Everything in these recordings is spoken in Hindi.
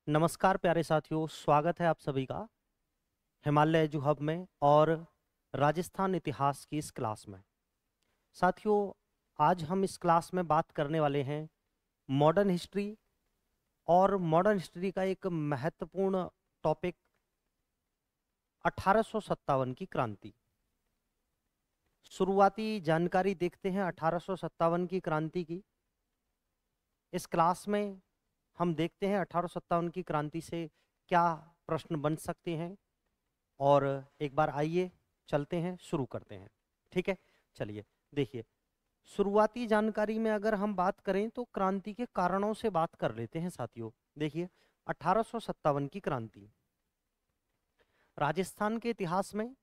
नमस्कार प्यारे साथियों, स्वागत है आप सभी का हिमालय एजू हब में और राजस्थान इतिहास की इस क्लास में। साथियों, आज हम इस क्लास में बात करने वाले हैं मॉडर्न हिस्ट्री और मॉडर्न हिस्ट्री का एक महत्वपूर्ण टॉपिक 1857 की क्रांति। शुरुआती जानकारी देखते हैं 1857 की क्रांति की। इस क्लास में हम देखते हैं 1857 की क्रांति से क्या प्रश्न बन सकते हैं और एक बार आइए चलते हैं, शुरू करते हैं। ठीक है, चलिए देखिए, शुरुआती जानकारी में अगर हम बात करें तो क्रांति के कारणों से बात कर लेते हैं साथियों। देखिए, 1857 की क्रांति राजस्थान के इतिहास में,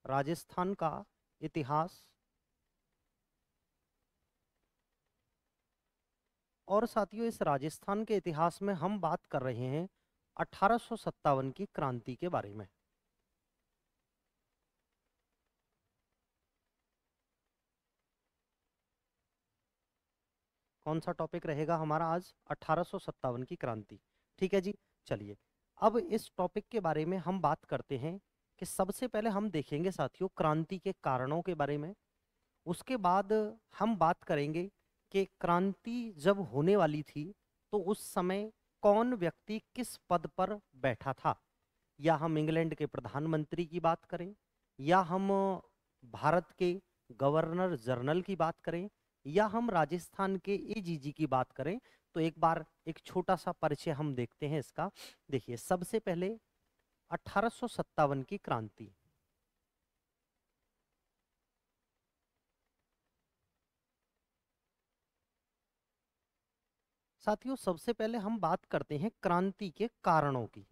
राजस्थान का इतिहास और साथियों इस राजस्थान के इतिहास में हम बात कर रहे हैं 1857 की क्रांति के बारे में। कौन सा टॉपिक रहेगा हमारा आज? 1857 की क्रांति। ठीक है जी, चलिए अब इस टॉपिक के बारे में हम बात करते हैं कि सबसे पहले हम देखेंगे साथियों क्रांति के कारणों के बारे में। उसके बाद हम बात करेंगे कि क्रांति जब होने वाली थी तो उस समय कौन व्यक्ति किस पद पर बैठा था, या हम इंग्लैंड के प्रधानमंत्री की बात करें, या हम भारत के गवर्नर जनरल की बात करें, या हम राजस्थान के एजीजी की बात करें। तो एक बार एक छोटा सा परिचय हम देखते हैं इसका। देखिए, सबसे पहले 1857 की क्रांति। साथियों, सबसे पहले हम बात करते हैं क्रांति के कारणों की।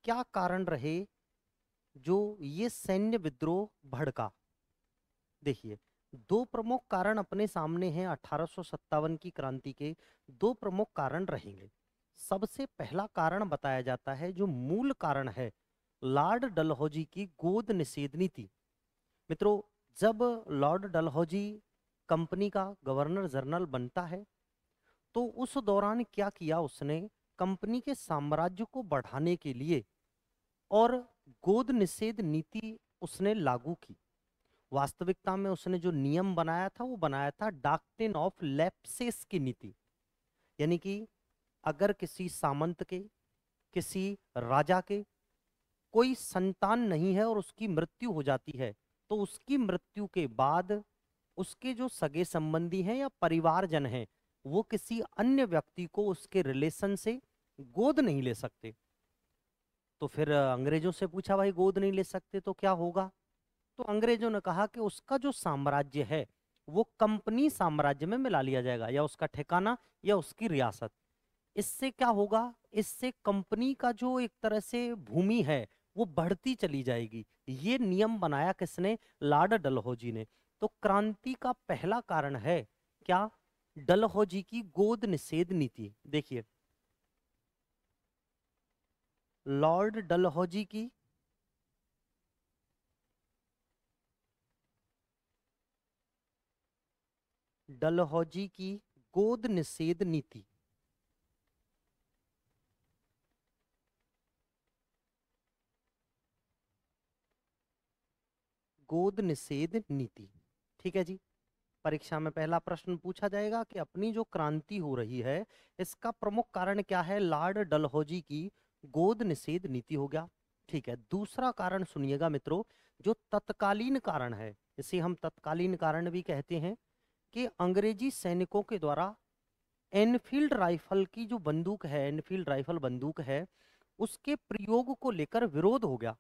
क्या कारण रहे जो ये सैन्य विद्रोह भड़का? देखिए, दो प्रमुख कारण अपने सामने हैं 1857 की क्रांति के। दो प्रमुख कारण रहेंगे। सबसे पहला कारण बताया जाता है, जो मूल कारण है, लॉर्ड डलहौजी की गोद निषेध नीति। मित्रों, जब लॉर्ड डलहौजी कंपनी का गवर्नर जनरल बनता है तो उस दौरान क्या किया उसने, कंपनी के साम्राज्य को बढ़ाने के लिए और गोद निषेध नीति उसने लागू की। वास्तविकता में उसने जो नियम बनाया था वो बनाया था डॉक्ट्रिन ऑफ लैप्सेस की नीति। यानी कि अगर किसी सामंत के, किसी राजा के कोई संतान नहीं है और उसकी मृत्यु हो जाती है, तो उसकी मृत्यु के बाद उसके जो सगे संबंधी हैं या परिवारजन हैं, वो किसी अन्य व्यक्ति को उसके रिलेशन से गोद नहीं ले सकते। तो फिर अंग्रेजों से पूछा, भाई गोद नहीं ले सकते तो क्या होगा? तो अंग्रेजों ने कहा कि उसका जो साम्राज्य है वो कंपनी साम्राज्य में मिला लिया जाएगा, या उसका ठिकाना या उसकी रियासत। इससे क्या होगा, इससे कंपनी का जो एक तरह से भूमि है वो बढ़ती चली जाएगी। ये नियम बनाया किसने? लॉर्ड डलहौजी ने। तो क्रांति का पहला कारण है क्या? डलहौजी की गोद निषेध नीति। देखिए, लॉर्ड डलहौजी की डलहौजी की गोद निषेध नीति। गोद निषेध नीति, ठीक है जी। परीक्षा में पहला प्रश्न पूछा जाएगा कि अपनी जो क्रांति हो रही है इसका प्रमुख कारण क्या है? लॉर्ड डलहौजी की गोद निषेध नीति हो गया। ठीक है, दूसरा कारण सुनिएगा मित्रों, जो तत्कालीन कारण है, इसे हम तत्कालीन कारण भी कहते हैं, कि अंग्रेजी सैनिकों के द्वारा एनफील्ड राइफल की जो बंदूक है, एनफील्ड राइफल बंदूक है, उसके प्रयोग को लेकर विरोध हो गया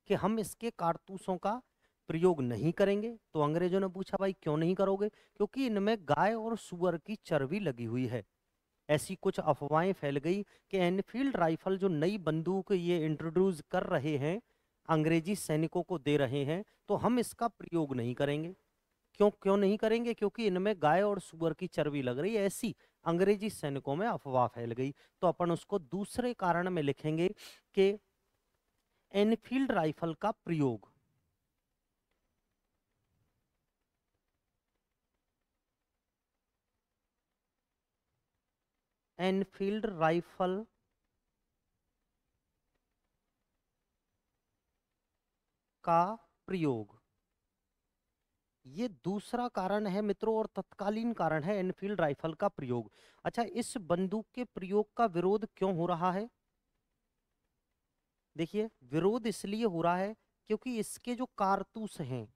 कि हम इसके कारतूसों का प्रयोग नहीं करेंगे। तो अंग्रेजों ने पूछा, भाई क्यों नहीं करोगे? क्योंकि इनमें गाय और सुअर की चर्बी लगी हुई है। ऐसी कुछ अफवाहें फैल गई कि एनफील्ड राइफल जो नई बंदूक ये इंट्रोड्यूस कर रहे हैं, अंग्रेजी सैनिकों को दे रहे हैं, तो हम इसका प्रयोग नहीं करेंगे। क्यों क्यों नहीं करेंगे? क्योंकि इनमें गाय और सुअर की चर्बी लग रही है। ऐसी अंग्रेजी सैनिकों में अफवाह फैल गई। तो अपन उसको दूसरे कारण में लिखेंगे कि एनफील्ड राइफल का प्रयोग। एनफील्ड राइफल का प्रयोग। ये दूसरा कारण है मित्रों और तत्कालीन कारण है, एनफील्ड राइफल का प्रयोग। अच्छा, इस बंदूक के प्रयोग का विरोध क्यों हो रहा है? देखिए, विरोध इसलिए हो रहा है क्योंकि इसके जो कारतूस हैं,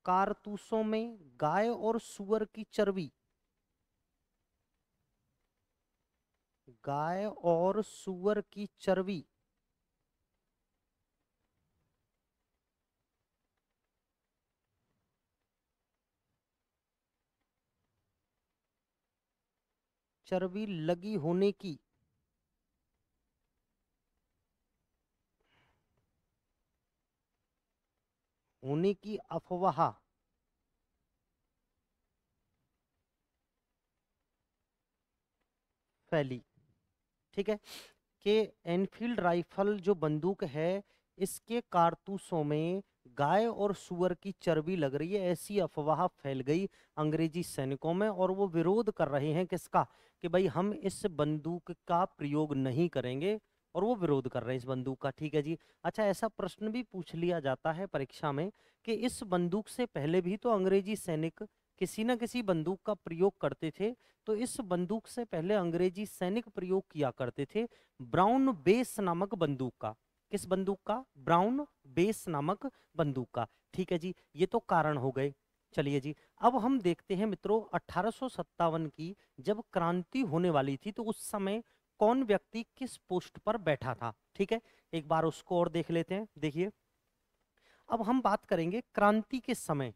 कारतूसों में गाय और सुअर की चर्बी, गाय और सुअर की चर्बी चर्बी लगी होने की अफवाह फैली। ठीक है, कि एनफील्ड राइफल जो बंदूक है, इसके कारतूसों में गाय और सुअर की चर्बी लग रही है, ऐसी अफवाह फैल गई अंग्रेजी सैनिकों में, और वो विरोध कर रहे हैं किसका, कि भाई हम इस बंदूक का प्रयोग नहीं करेंगे, और वो विरोध कर रहे हैं इस बंदूक का। ठीक है जी। अच्छा, ऐसा प्रश्न भी पूछ लिया जाता है परीक्षा में कि इस बंदूक से पहले भी तो अंग्रेजी सैनिक किसी न किसी बंदूक का प्रयोग करते थे, तो इस बंदूक से पहले अंग्रेजी सैनिक प्रयोग किया करते थे ब्राउन बेस नामक बंदूक का। किस बंदूक का? ब्राउन बेस नामक बंदूक का। ठीक है जी, ये तो कारण हो गए। चलिए जी, अब हम देखते हैं मित्रों 1857 की जब क्रांति होने वाली थी, तो उस समय कौन व्यक्ति किस पोस्ट पर बैठा था। ठीक है, एक बार उसको और देख लेते हैं। देखिए, अब हम बात करेंगे क्रांति के समय।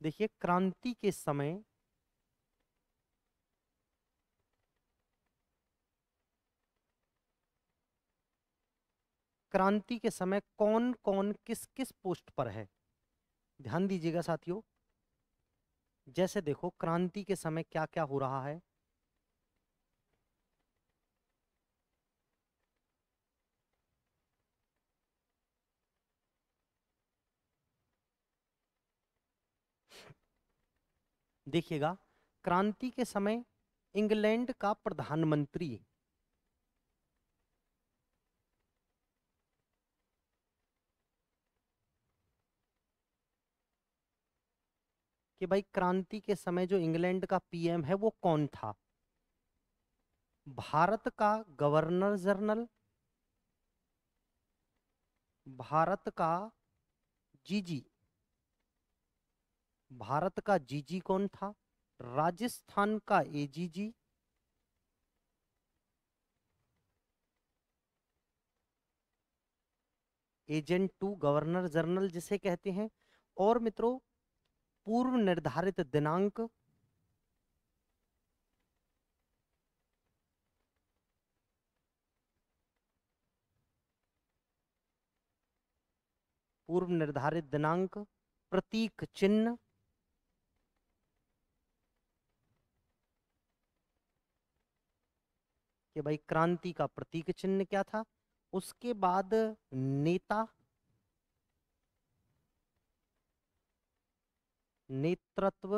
देखिए, क्रांति के समय क्रांति के समय कौन कौन किस किस पोस्ट पर है, ध्यान दीजिएगा साथियों। जैसे देखो, क्रांति के समय क्या क्या हो रहा है। देखिएगा, क्रांति के समय इंग्लैंड का प्रधानमंत्री कि भाई क्रांति के समय जो इंग्लैंड का पीएम है वो कौन था? भारत का गवर्नर जनरल, भारत का जीजी। भारत का जीजी कौन था? राजस्थान का AGG, agent to governor general जिसे कहते हैं। और मित्रों, पूर्व निर्धारित दिनांक, पूर्व निर्धारित दिनांक, प्रतीक चिन्ह, कि भाई क्रांति का प्रतीक चिन्ह क्या था। उसके बाद नेता, नेतृत्व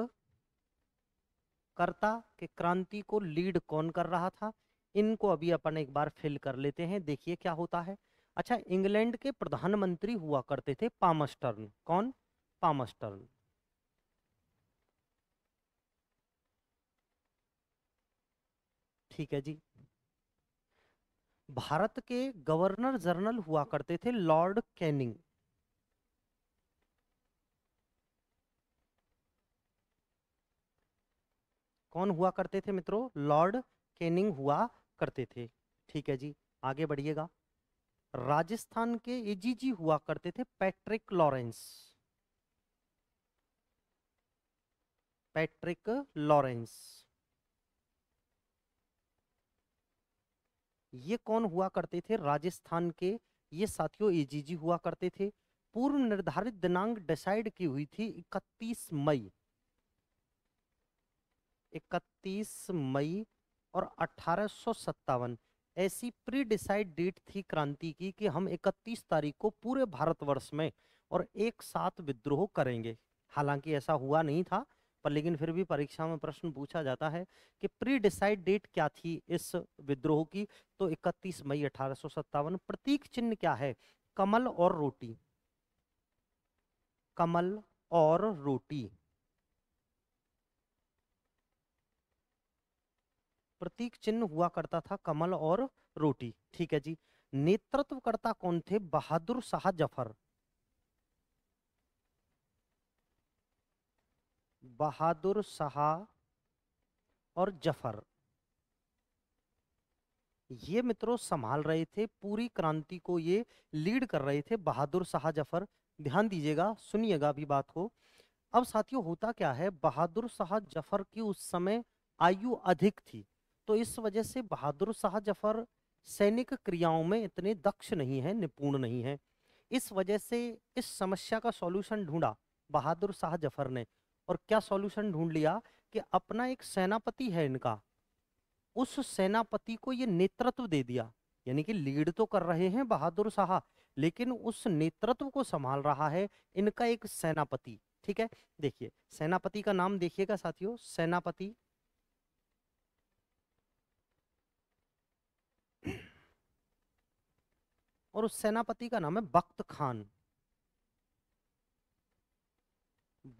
करता, कि क्रांति को लीड कौन कर रहा था। इनको अभी अपन एक बार फिल कर लेते हैं, देखिए क्या होता है। अच्छा, इंग्लैंड के प्रधानमंत्री हुआ करते थे पामस्टर्न। कौन? पामस्टर्न। ठीक है जी। भारत के गवर्नर जनरल हुआ करते थे लॉर्ड कैनिंग। कौन हुआ करते थे मित्रों? लॉर्ड कैनिंग हुआ करते थे। ठीक है जी, आगे बढ़िएगा। राजस्थान के एजीजी हुआ करते थे पैट्रिक लॉरेंस। पैट्रिक लॉरेंस, ये कौन हुआ करते थे? राजस्थान के ये साथियों एजीजी हुआ करते थे। पूर्व निर्धारित दिनांक डिसाइड की हुई थी 31 मई, 31 मई और 1857, ऐसी प्री डिसाइड डेट थी क्रांति की कि हम 31 तारीख को पूरे भारतवर्ष में और एक साथ विद्रोह करेंगे। हालांकि ऐसा हुआ नहीं था, पर लेकिन फिर भी परीक्षा में प्रश्न पूछा जाता है कि प्री डिसाइड डेट क्या थी इस विद्रोह की। तो 31 मई 1857। प्रतीक चिन्ह क्या है? कमल और रोटी। कमल और रोटी प्रतीक चिन्ह हुआ करता था, कमल और रोटी। ठीक है जी। नेतृत्वकर्ता कौन थे? बहादुर शाह जफर। बहादुर शाह और जफर, ये मित्रों संभाल रहे थे पूरी क्रांति को, ये लीड कर रहे थे बहादुर शाह जफर। ध्यान दीजिएगा, सुनिएगा अभी बात को। अब साथियों होता क्या है, बहादुर शाह जफर की उस समय आयु अधिक थी, तो इस वजह से बहादुर शाह जफर सैनिक क्रियाओं में इतने दक्ष नहीं है, निपुण नहीं है। इस वजह से इस समस्या का सॉल्यूशन ढूंढा बहादुर शाह जफर ने। और क्या सॉल्यूशन ढूंढ लिया कि अपना एक सेनापति है इनका, उस सेनापति को ये नेतृत्व दे दिया। यानी कि लीड तो कर रहे हैं बहादुर शाह, लेकिन उस नेतृत्व को संभाल रहा है इनका एक सेनापति। ठीक है, देखिए सेनापति का नाम देखिएगा साथियों, सेनापति और उस सेनापति का नाम है बख्त खान।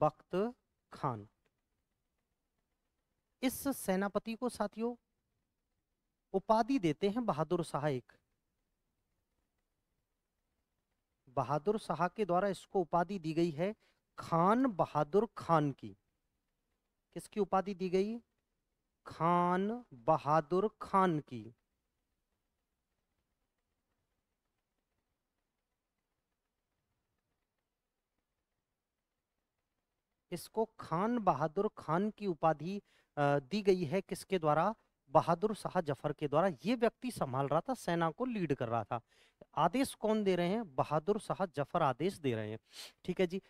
बख्त खान। इस सेनापति को साथियों उपाधि देते हैं बहादुर शाह एक। बहादुर शाह के द्वारा इसको उपाधि दी गई है खान बहादुर खान की। किसकी उपाधि दी गई? खान बहादुर खान की। इसको खान बहादुर खान की उपाधि दी गई है किसके द्वारा? बहादुर शाह जफर के द्वारा। ये व्यक्ति संभाल रहा था, सेना को लीड कर रहा था। आदेश कौन दे रहे हैं? बहादुर शाह जफर आदेश दे रहे हैं। ठीक है जी।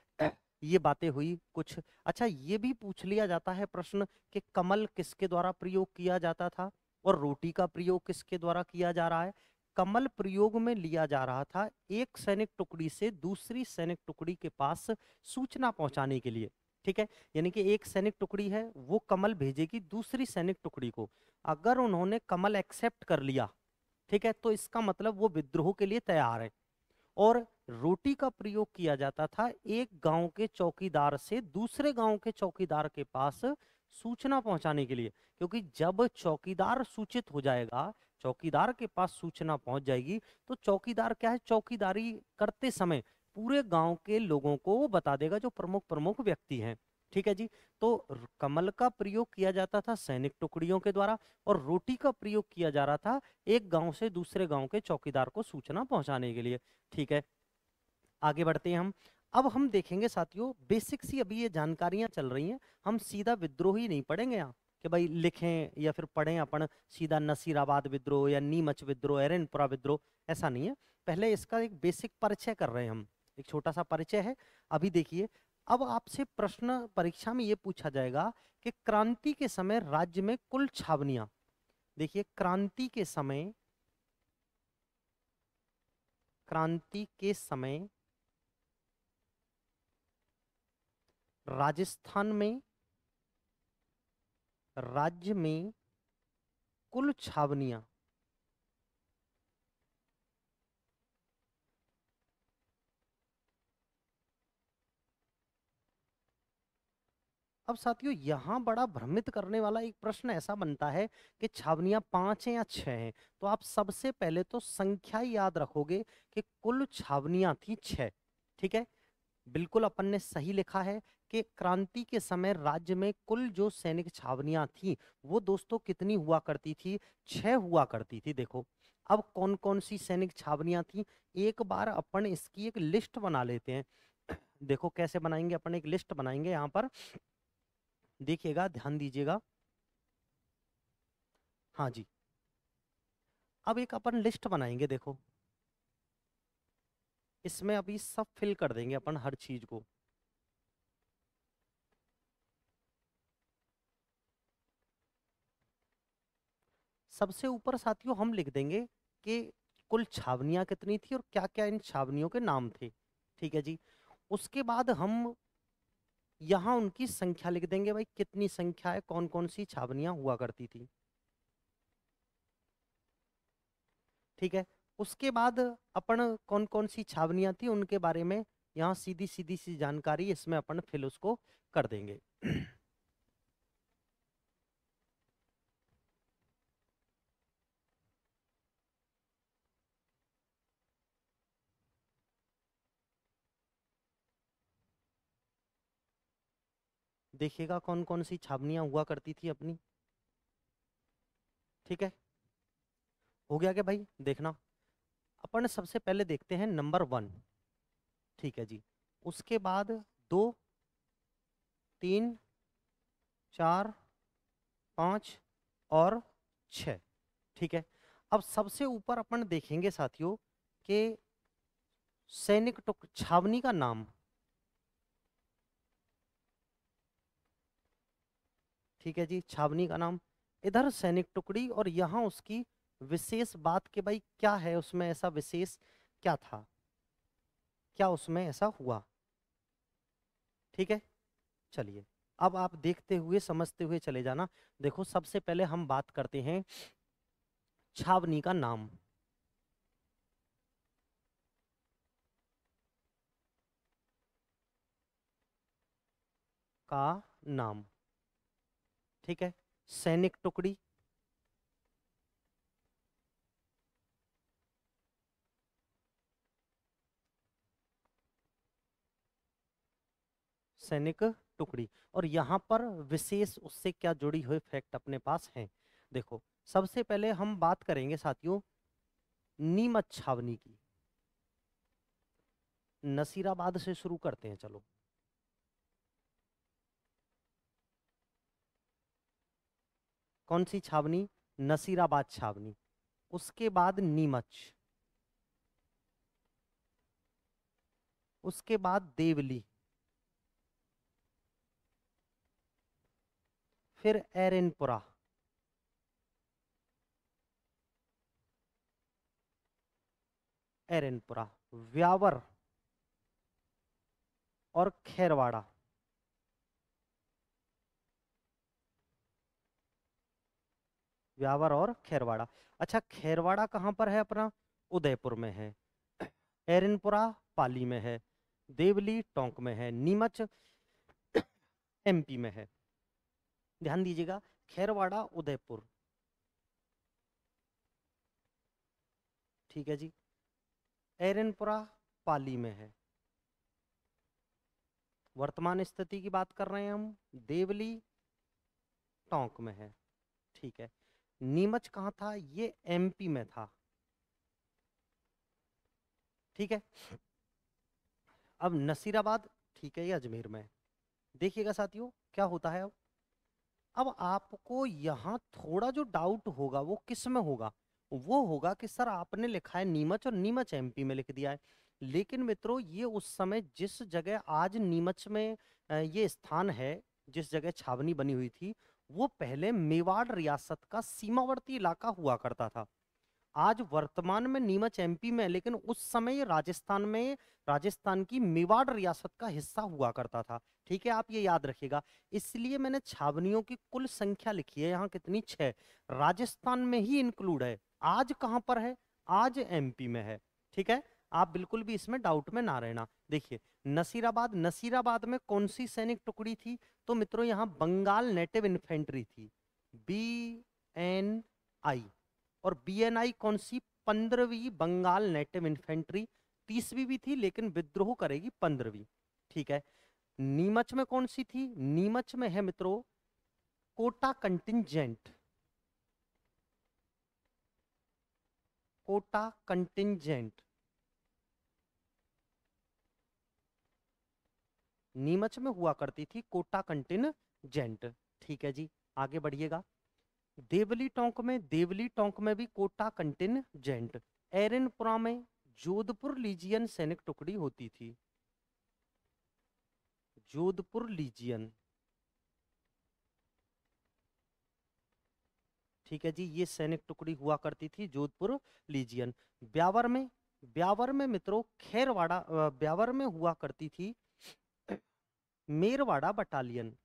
ये बातें हुई कुछ। अच्छा, ये भी पूछ लिया जाता है प्रश्न कि कमल किसके द्वारा प्रयोग किया जाता था और रोटी का प्रयोग किसके द्वारा किया जा रहा है? कमल प्रयोग में लिया जा रहा था एक सैनिक टुकड़ी से दूसरी सैनिक टुकड़ी के पास सूचना पहुंचाने के लिए। ठीक है, यानी कि एक सैनिक टुकड़ी है, वो कमल भेजेगी दूसरी सैनिक टुकड़ी को। अगर उन्होंने कमल एक्सेप्ट कर लिया, ठीक है, तो इसका मतलब वो विद्रोह के लिए तैयार है। और रोटी का प्रयोग किया जाता था एक गांव के चौकीदार से दूसरे गांव के चौकीदार के पास सूचना पहुंचाने के लिए। क्योंकि जब चौकीदार सूचित हो जाएगा, चौकीदार के पास सूचना पहुंच जाएगी, तो चौकीदार क्या है, चौकीदारी करते समय पूरे गांव के लोगों को वो बता देगा, जो प्रमुख प्रमुख व्यक्ति हैं। ठीक है जी। तो कमल का प्रयोग किया जाता था सैनिक टुकड़ियों के द्वारा, और रोटी का प्रयोग किया जा रहा था एक गांव से दूसरे गांव के चौकीदार को सूचना पहुंचाने के लिए। ठीक है, आगे बढ़ते हैं हम। अब हम देखेंगे साथियों, बेसिक सी अभी ये जानकारियां चल रही हैं, हम सीधा विद्रोह ही नहीं पढ़ेंगे यहाँ कि भाई लिखें या फिर पढ़ें अपन सीधा नसीराबाद विद्रोह या नीमच विद्रोह, एरनपुरा विद्रोह, ऐसा नहीं है। पहले इसका एक बेसिक परिचय कर रहे हैं हम, एक छोटा सा परिचय है। अभी देखिए, अब आपसे प्रश्न परीक्षा में ये पूछा जाएगा कि क्रांति के समय राज्य में कुल छावनियां। देखिए, क्रांति के समय राजस्थान में राज्य में कुल छावनियां। अब साथियों यहां बड़ा भ्रमित करने वाला एक प्रश्न ऐसा बनता है कि छावनियां 5 हैं या 6 हैं। तो आप सबसे पहले तो संख्या याद रखोगे कि कुल छावनियां थी 6। ठीक है, बिल्कुल अपन ने सही लिखा है कि क्रांति के समय राज्य में कुल जो सैनिक छावनियां थी वो दोस्तों कितनी हुआ करती थी? 6 हुआ करती थी। देखो, अब कौन कौन सी सैनिक छावनियां थी, एक बार अपन इसकी एक लिस्ट बना लेते हैं। देखो कैसे बनाएंगे, अपन एक लिस्ट बनाएंगे यहाँ पर, देखिएगा, ध्यान दीजिएगा। हाँ जी, अब एक अपन लिस्ट बनाएंगे। देखो, इसमें अभी सब फिल कर देंगे अपन हर चीज को। सबसे ऊपर साथियों हम लिख देंगे कि कुल छावनियां कितनी थी और क्या क्या इन छावनियों के नाम थे। ठीक है जी। उसके बाद हम यहाँ उनकी संख्या लिख देंगे भाई, कितनी संख्या है, कौन कौन सी छावनियां हुआ करती थी। ठीक है, उसके बाद अपन कौन कौन सी छावनियां थी उनके बारे में यहाँ सीधी सीधी सी जानकारी इसमें अपन फिल उसको कर देंगे। देखिएगा कौन कौन सी छावनियां हुआ करती थी अपनी। ठीक है, हो गया क्या भाई, देखना। अपन सबसे पहले देखते हैं नंबर 1। ठीक है जी, उसके बाद 2, 3, 4, 5 और 6। ठीक है, अब सबसे ऊपर अपन देखेंगे साथियों कि सैनिक टुक छावनी का नाम। ठीक है जी, छावनी का नाम, इधर सैनिक टुकड़ी, और यहाँ उसकी विशेष बात कि भाई क्या है उसमें ऐसा विशेष, क्या था, क्या उसमें ऐसा हुआ। ठीक है, चलिए अब आप देखते हुए समझते हुए चले जाना। देखो सबसे पहले हम बात करते हैं छावनी का नाम। का नाम, ठीक है, सैनिक टुकड़ी, सैनिक टुकड़ी, और यहाँ पर विशेष उससे क्या जुड़ी हुई फैक्ट अपने पास हैं। देखो सबसे पहले हम बात करेंगे साथियों नीमच छावनी की। नसीराबाद से शुरू करते हैं, चलो। कौन सी छावनी, नसीराबाद छावनी, उसके बाद नीमच, उसके बाद देवली, फिर एरनपुरा, एरनपुरा, व्यावर और खैरवाड़ा। व्यावर और खैरवाड़ा। अच्छा, खैरवाड़ा कहाँ पर है अपना, उदयपुर में है। एरनपुरा पाली में है, देवली टोंक में है, नीमच एमपी में है। ध्यान दीजिएगा, खैरवाड़ा उदयपुर। ठीक है जी, एरनपुरा पाली में है, वर्तमान स्थिति की बात कर रहे हैं हम, देवली टोंक में है। ठीक है, नीमच कहाँ था, ये एमपी में था। ठीक है, अब नसीराबाद, ठीक है, ये अजमेर में है। देखिएगा साथियों क्या होता है। अब आपको यहाँ थोड़ा जो डाउट होगा वो किस में होगा, वो होगा कि सर आपने लिखा है नीमच और नीमच एमपी में लिख दिया है, लेकिन मित्रों ये उस समय जिस जगह आज नीमच में ये स्थान है, जिस जगह छावनी बनी हुई थी, वो पहले मेवाड़ रियासत का सीमावर्ती इलाका हुआ करता था। आज वर्तमान में नीमच एमपी में है, लेकिन उस समय ये राजस्थान में, राजस्थान की मेवाड़ रियासत का हिस्सा हुआ करता था। ठीक है, आप ये याद रखिएगा। इसलिए मैंने छावनियों की कुल संख्या लिखी है यहाँ कितनी, 6, राजस्थान में ही इंक्लूड है। आज कहां पर है, आज एमपी में है। ठीक है, आप बिल्कुल भी इसमें डाउट में ना रहना। देखिए नसीराबाद, नसीराबाद में कौन सी सैनिक टुकड़ी थी, तो मित्रों यहाँ बंगाल नेटिव इन्फेंट्री थी, BNI। और बीएनआई कौन सी, 15वीं बंगाल नेटिव इन्फेंट्री, 30वीं भी थी लेकिन विद्रोह करेगी 15वीं। ठीक है, नीमच में कौन सी थी, नीमच में है मित्रों कोटा कंटिंजेंट, कोटा कंटिंजेंट, नीमच में हुआ करती थी कोटा कंटिंजेंट। ठीक है जी, आगे बढ़िएगा। देवली टोंक में, देवली टोंक में भी कोटा कंटिंजेंट। एरनपुरा में जोधपुर लीजियन सैनिक टुकड़ी होती थी, जोधपुर लीजियन। ठीक है जी, ये सैनिक टुकड़ी हुआ करती थी जोधपुर लीजियन। ब्यावर में, ब्यावर में मित्रों खैरवाड़ा, ब्यावर में हुआ करती थी मेरवाड़ा बटालियन,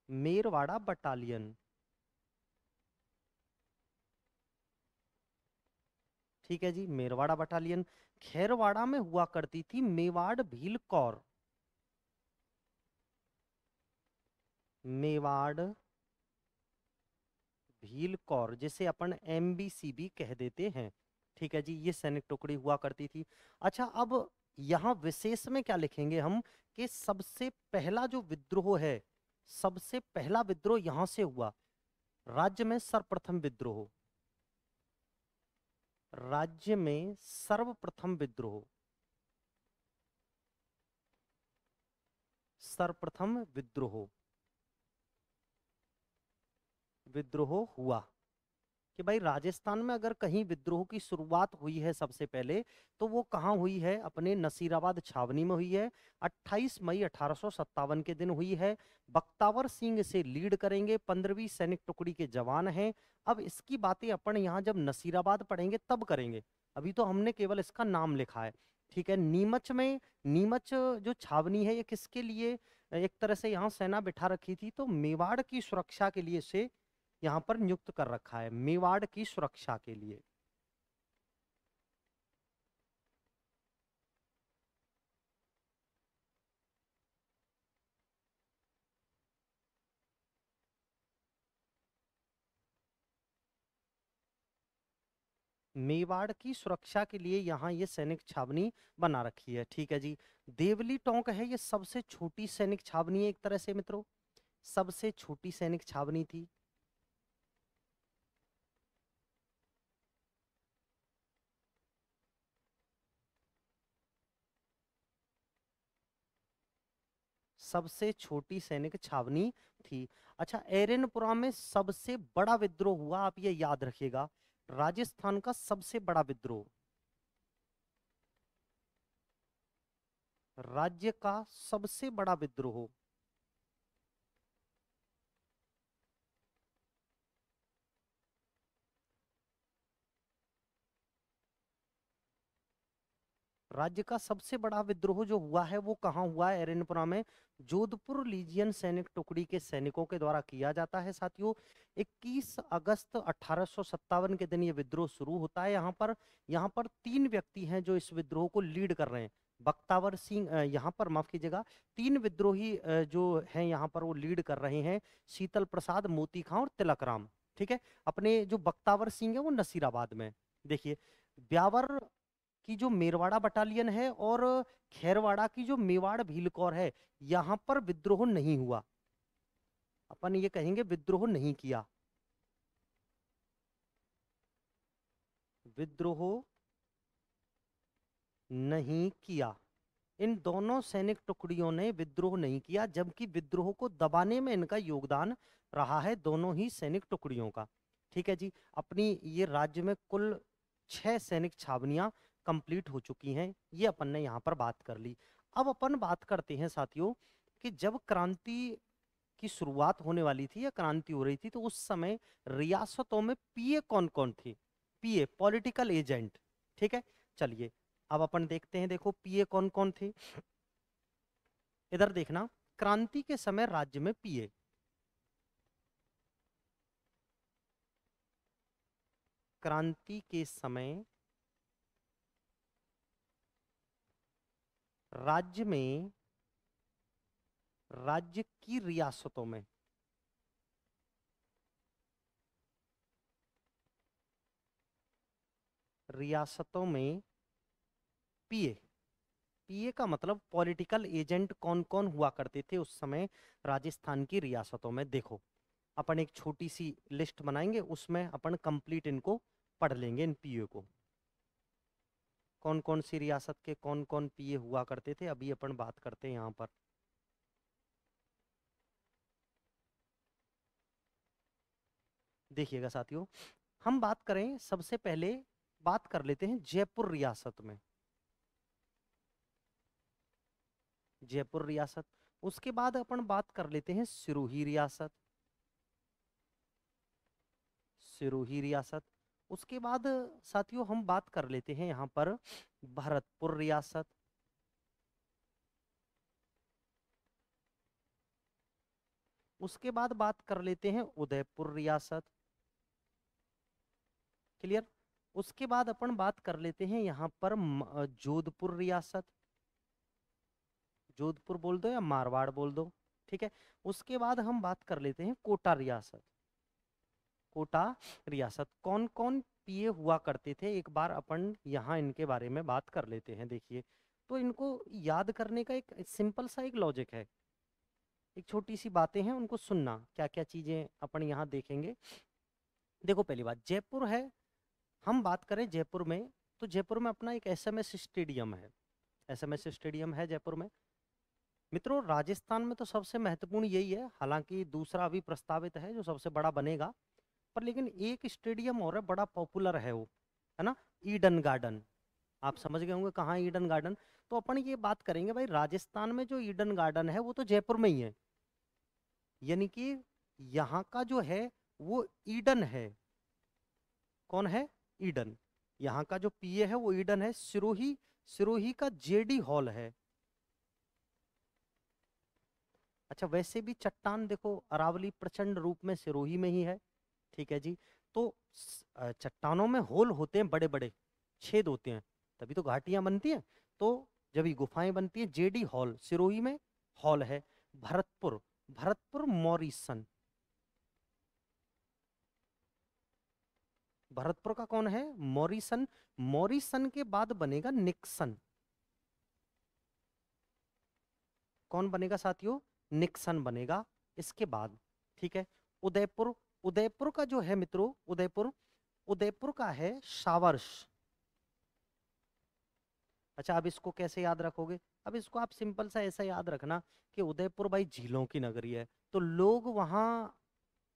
मेरवाड़ा बटालियन, ठीक है जी, मेरवाड़ा बटालियन। खेरवाड़ा में हुआ करती थी मेवाड़ भील कौर, मेवाड़ भील कौर, जिसे अपन MBCB कह देते हैं। ठीक है जी, ये सैनिक टुकड़ी हुआ करती थी। अच्छा, अब यहाँ विशेष में क्या लिखेंगे हम कि सबसे पहला जो विद्रोह है, सबसे पहला विद्रोह यहां से हुआ, राज्य में सर्वप्रथम विद्रोह, राज्य में सर्वप्रथम विद्रोह, सर्वप्रथम विद्रोह, विद्रोह हुआ कि भाई राजस्थान में अगर कहीं विद्रोह की शुरुआत हुई है सबसे पहले, तो वो कहाँ हुई है? अपने नसीराबाद छावनी में हुई है। 28 मई 1857 के दिन हुई है। बख्तावर सिंह इसे लीड करेंगे, 15वीं सैनिक टुकड़ी के जवान हैं। अब इसकी बातें अपन यहाँ जब नसीराबाद पढ़ेंगे तब करेंगे, अभी तो हमने केवल इसका नाम लिखा है। ठीक है, नीमच में, नीमच जो छावनी है ये किसके लिए एक तरह से यहाँ सेना बिठा रखी थी? तो मेवाड़ की सुरक्षा के लिए से यहाँ पर नियुक्त कर रखा है, मेवाड़ की सुरक्षा के लिए। मेवाड़ की सुरक्षा के लिए यहाँ ये सैनिक छावनी बना रखी है। ठीक है जी, देवली टोंक है, ये सबसे छोटी सैनिक छावनी है एक तरह से मित्रों, सबसे छोटी सैनिक छावनी थी। सबसे छोटी सैनिक छावनी थी। अच्छा, एरनपुरा में सबसे बड़ा विद्रोह हुआ, आप ये याद रखिएगा, राजस्थान का सबसे बड़ा विद्रोह, राज्य का सबसे बड़ा विद्रोह, राज्य का सबसे बड़ा विद्रोह जो हुआ है वो कहाँ हुआ है? एरनपुरा में, जोधपुर लीजियन सैनिक टुकड़ी के सैनिकों के द्वारा किया जाता है साथियों। 21 अगस्त 1857 के दिन ये विद्रोह शुरू होता है। यहाँ पर 3 व्यक्ति हैं जो इस विद्रोह को लीड कर रहे हैं। बख्तावर सिंह, यहाँ पर माफ कीजिएगा, 3 विद्रोही जो हैं यहाँ पर वो लीड कर रहे हैं, शीतल प्रसाद, मोती खां और तिलक राम। ठीक है, अपने जो बख्तावर सिंह है वो नसीराबाद में। देखिए, ब्यावर की जो मेरवाड़ा बटालियन है और खेरवाड़ा की जो मेवाड़ भीलकौर है, यहां पर विद्रोह नहीं हुआ, अपन ये कहेंगे विद्रोह नहीं किया, विद्रोह नहीं किया। इन दोनों सैनिक टुकड़ियों ने विद्रोह नहीं किया, जबकि विद्रोह को दबाने में इनका योगदान रहा है, दोनों ही सैनिक टुकड़ियों का। ठीक है जी, अपनी ये राज्य में कुल 6 सैनिक छावनियां कंप्लीट हो चुकी हैं, ये अपन ने यहाँ पर बात कर ली। अब अपन बात करते हैं साथियों कि जब क्रांति की शुरुआत होने वाली थी या क्रांति हो रही थी, तो उस समय रियासतों में पीए कौन कौन थे? पीए, पॉलिटिकल एजेंट। ठीक है, चलिए अब अपन देखते हैं, देखो पीए कौन कौन थे। इधर देखना, क्रांति के समय राज्य में पीए, क्रांति के समय राज्य में, राज्य की रियासतों में, रियासतों में पीए, पीए का मतलब पॉलिटिकल एजेंट कौन कौन हुआ करते थे उस समय राजस्थान की रियासतों में। देखो, अपन एक छोटी सी लिस्ट बनाएंगे, उसमें अपन कंप्लीट इनको पढ़ लेंगे, इन पीए को, कौन कौन सी रियासत के कौन कौन पीए हुआ करते थे, अभी अपन बात करते हैं यहाँ पर। देखिएगा साथियों, हम बात करें, सबसे पहले बात कर लेते हैं जयपुर रियासत में, जयपुर रियासत। उसके बाद अपन बात कर लेते हैं सिरोही रियासत, सिरोही रियासत। उसके बाद साथियों हम बात कर लेते हैं यहाँ पर भरतपुर रियासत, उसके बाद बात कर लेते हैं उदयपुर रियासत। क्लियर। उसके बाद अपन बात कर लेते हैं यहाँ पर जोधपुर रियासत। जोधपुर बोल दो या मारवाड़ बोल दो, ठीक है। उसके बाद हम बात कर लेते हैं कोटा रियासत। कोटा रियासत कौन कौन पीए हुआ करते थे, एक बार अपन यहाँ इनके बारे में बात कर लेते हैं। देखिए, तो इनको याद करने का एक सिंपल सा एक लॉजिक है, एक छोटी सी बातें हैं, उनको सुनना, क्या क्या चीजें अपन यहाँ देखेंगे। देखो, पहली बात जयपुर है। हम बात करें जयपुर में, तो जयपुर में अपना एक एसएमएस स्टेडियम है। एसएमएस स्टेडियम है जयपुर में। मित्रों, राजस्थान में तो सबसे महत्वपूर्ण यही है, हालांकि दूसरा अभी प्रस्तावित है जो सबसे बड़ा बनेगा, पर लेकिन एक स्टेडियम और है, बड़ा पॉपुलर है वो, है ना, ईडन गार्डन। आप समझ गए होंगे कहाँ है ईडन गार्डन। तो अपन ये बात करेंगे भाई, राजस्थान में जो ईडन गार्डन है वो तो जयपुर में ही है, यानी कि यहाँ का जो है वो ईडन है। कौन है? ईडन। यहाँ का जो पीए है वो ईडन है। सिरोही, सिरोही का जेडी हॉल है। अच्छा, वैसे भी चट्टान देखो, अरावली प्रचंड रूप में सिरोही में ही है, ठीक है जी। तो चट्टानों में होल होते हैं, बड़े बड़े छेद होते हैं, तभी तो घाटियां बनती हैं, तो जब ये गुफाएं बनती हैं। जेडी हॉल सिरोही में हॉल है। भरतपुर, भरतपुर मॉरिसन। भरतपुर का कौन है? मॉरिसन। मॉरिसन के बाद बनेगा निक्सन। कौन बनेगा साथियों? निक्सन बनेगा इसके बाद, ठीक है। उदयपुर, उदयपुर का जो है मित्रों, उदयपुर, उदयपुर का है सावर्स। अच्छा, अब इसको कैसे याद रखोगे? अब इसको आप सिंपल सा ऐसा याद रखना कि उदयपुर भाई झीलों की नगरी है, तो लोग वहां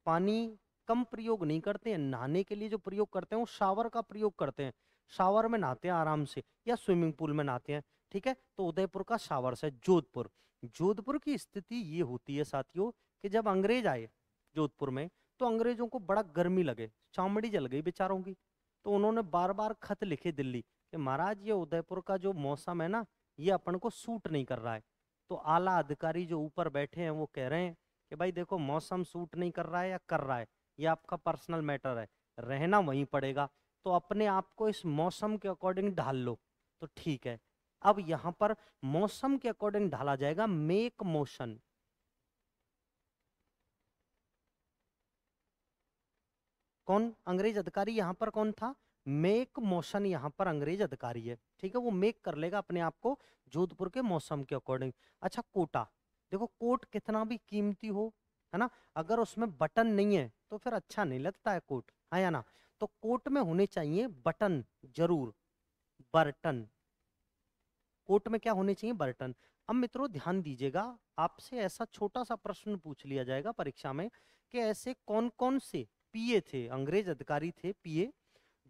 पानी कम प्रयोग नहीं करते हैं, नहाने के लिए जो प्रयोग करते हैं वो शावर का प्रयोग करते हैं। शावर में नहाते हैं आराम से, या स्विमिंग पूल में नहाते हैं, ठीक है। तो उदयपुर का शावर है। जोधपुर, जोधपुर की स्थिति ये होती है साथियों कि जब अंग्रेज आए जोधपुर में, तो अंग्रेजों को बड़ा गर्मी लगे, चामड़ी जल गई बेचारों की, तो उन्होंने बार बार खत लिखे दिल्ली कि महाराज ये उदयपुर का जो मौसम है ना, ये अपन को सूट नहीं कर रहा है। तो आला अधिकारी जो ऊपर बैठे हैं वो कह रहे हैं कि भाई देखो, मौसम सूट नहीं कर रहा है या कर रहा है, ये आपका पर्सनल मैटर है, रहना वहीं पड़ेगा, तो अपने आप को इस मौसम के अकॉर्डिंग ढाल लो। तो ठीक है, अब यहां पर मौसम के अकॉर्डिंग ढाला जाएगा, मेक मोशन। कौन अंग्रेज अधिकारी यहाँ पर कौन था? मेक मोशन यहाँ पर अंग्रेज अधिकारी है, ठीक है। वो मेक कर लेगा अपने आप को जोधपुर के मौसम के अकॉर्डिंग। अच्छा, कोटा, देखो कोट कितना भी कीमती हो, है ना, अगर उसमें बटन नहीं है तो फिर अच्छा नहीं लगता है कोट, है या ना। तो कोट में होने चाहिए बटन जरूर, बर्टन। कोट में क्या होने चाहिए? बर्टन। अब मित्रों ध्यान दीजिएगा, आपसे ऐसा छोटा सा प्रश्न पूछ लिया जाएगा परीक्षा में कि ऐसे कौन कौन से पीए थे, अंग्रेज अधिकारी थे पीए,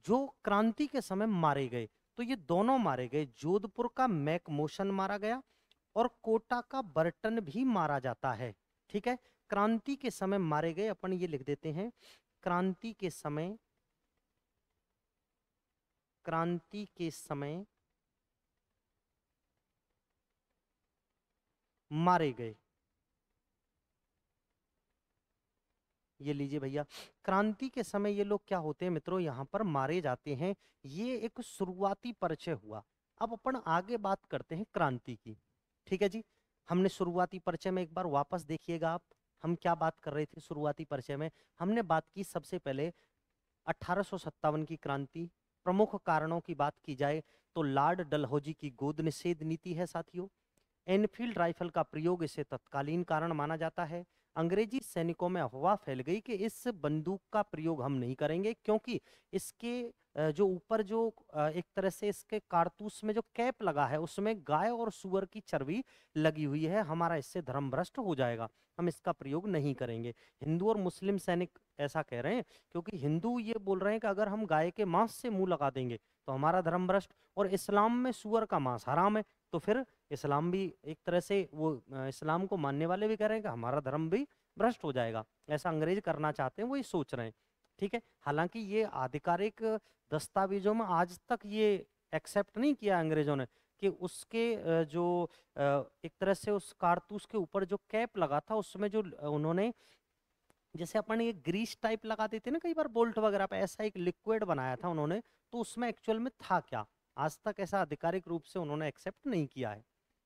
जो क्रांति के समय मारे गए। तो ये दोनों मारे गए, जोधपुर का मैक मोशन मारा गया और कोटा का बर्टन भी मारा जाता है, ठीक है। क्रांति के समय मारे गए, अपन ये लिख देते हैं, क्रांति के समय, क्रांति के समय मारे गए। ये लीजिए भैया, क्रांति के समय ये लोग क्या होते हैं मित्रों, यहाँ पर मारे जाते हैं। ये एक शुरुआती परिचय हुआ। अब अपन आगे बात करते हैं क्रांति की, ठीक है जी। हमने शुरुआती परिचय में एक बार वापस देखिएगा आप, हम क्या बात कर रहे थे शुरुआती परिचय में। हमने बात की सबसे पहले 1857 की क्रांति। प्रमुख कारणों की बात की जाए तो लॉर्ड डलहौजी की गोद निषेध नीति है साथियों। एनफील्ड राइफल का प्रयोग इसे तत्कालीन कारण माना जाता है। अंग्रेजी सैनिकों में अफवाह फैल गई कि इस बंदूक का प्रयोग हम नहीं करेंगे, क्योंकि इसके जो ऊपर जो एक तरह से इसके कारतूस में जो कैप लगा है उसमें गाय और सुअर की चर्बी लगी हुई है, हमारा इससे धर्म भ्रष्ट हो जाएगा, हम इसका प्रयोग नहीं करेंगे। हिंदू और मुस्लिम सैनिक ऐसा कह रहे हैं, क्योंकि हिंदू ये बोल रहे हैं कि अगर हम गाय के मांस से मुंह लगा देंगे तो हमारा धर्म भ्रष्ट, और इस्लाम में सुअर का मांस हराम है, तो फिर इस्लाम भी एक तरह से वो इस्लाम को मानने वाले भी कह रहे हैं कि हमारा धर्म भी भ्रष्ट हो जाएगा। ऐसा अंग्रेज करना चाहते हैं, वो ये सोच रहे हैं, ठीक है। हालांकि ये आधिकारिक दस्तावेजों में आज तक ये एक्सेप्ट नहीं किया अंग्रेजों ने, कि उसके जो एक तरह से उस कारतूस के ऊपर जो कैप लगा था उसमें जो उन्होंने, जैसे अपन ये ग्रीस टाइप लगा देते ना कई बार बोल्ट वगैरह पे, ऐसा एक लिक्विड बनाया था उन्होंने। तो उसमें एक्चुअल में था क्या, आज तक ऐसा आधिकारिक रूप से उन्होंने एक्सेप्ट नहीं किया है,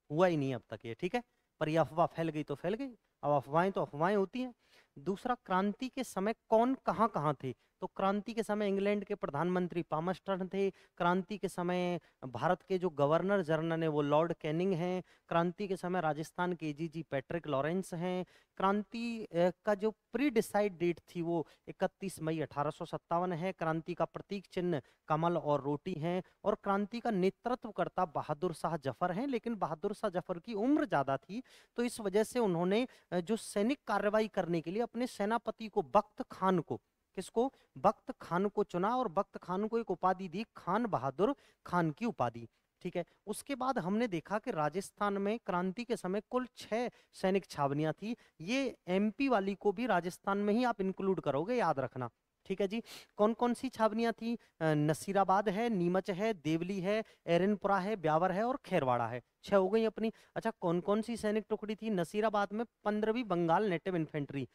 हुआ ही नहीं अब तक ये, ठीक है। पर ये अफवाह फैल गई तो फैल गई, अब अफवाहें तो अफवाहें होती हैं। दूसरा, क्रांति के समय कौन कहाँ कहाँ थे? तो क्रांति के समय इंग्लैंड के प्रधानमंत्री पामस्टर्न थे। क्रांति के समय भारत के जो गवर्नर जनरल है वो लॉर्ड कैनिंग हैं। क्रांति के समय राजस्थान के एजीजी पैट्रिक लॉरेंस हैं। क्रांति का जो प्री डिसाइड डेट थी वो 31 मई 1857 है। क्रांति का प्रतीक चिन्ह कमल और रोटी हैं। और क्रांति का नेतृत्व करता बहादुर शाह जफर हैं, लेकिन बहादुर शाह जफर की उम्र ज्यादा थी, तो इस वजह से उन्होंने जो सैनिक कार्रवाई करने के लिए अपने सेनापति को बख्त खान को, किसको, बख्त खान को चुना और बख्त खान को एक उपाधि दी, खान बहादुर खान की उपाधि, ठीक है। उसके बाद हमने देखा कि राजस्थान में क्रांति के समय कुल 6 सैनिक छावनियां थी। ये एमपी वाली को भी राजस्थान में ही आप इंक्लूड करोगे, याद रखना, ठीक है जी। कौन कौन सी छावनियां थी? नसीराबाद है, नीमच है, देवली है, एरनपुरा है, ब्यावर है और खेरवाड़ा है। 6 हो गई अपनी। अच्छा, कौन कौन सी सैनिक टुकड़ी थी? नसीराबाद में 15वीं बंगाल नेटिव इन्फेंट्री,